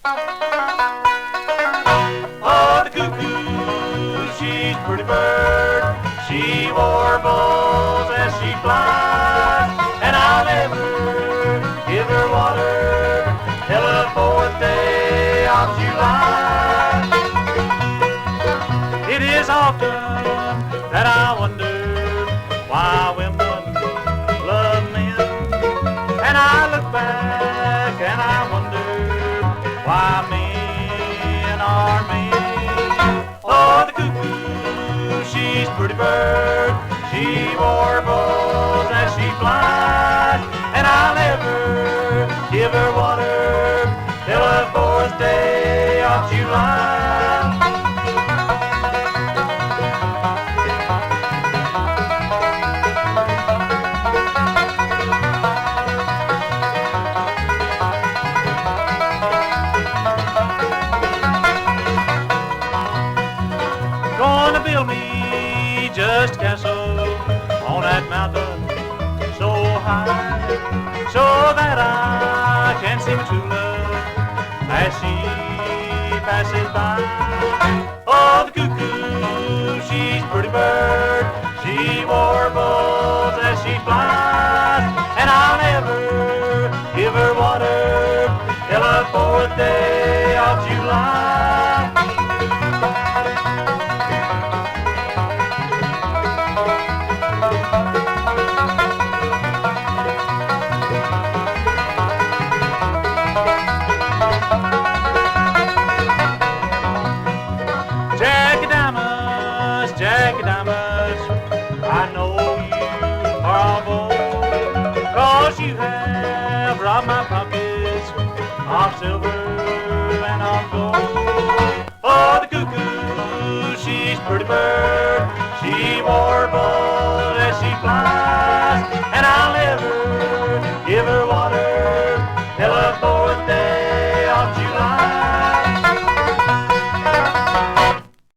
Oh, the cuckoo, she's a pretty bird. She warbles as she flies, and I'll never give her water till the 4th day of July. It is often that I wonder why women love men, and I look back and I wonder why men are men. Oh, the cuckoo, she's a pretty bird. She warbles as she flies, and I'll never give her water till the 4th day of July. Gonna build me just a castle on that mountain so high, so that I can see my true love as she passes by. Oh, the cuckoo, she's a pretty bird. She warbles as she flies, and I'll never give her water till the 4th day of July. Jackie Diamonds, I know you are on board, 'cause you have robbed my pockets of silver and of gold. Oh, the cuckoo, she's a pretty bird. She warbles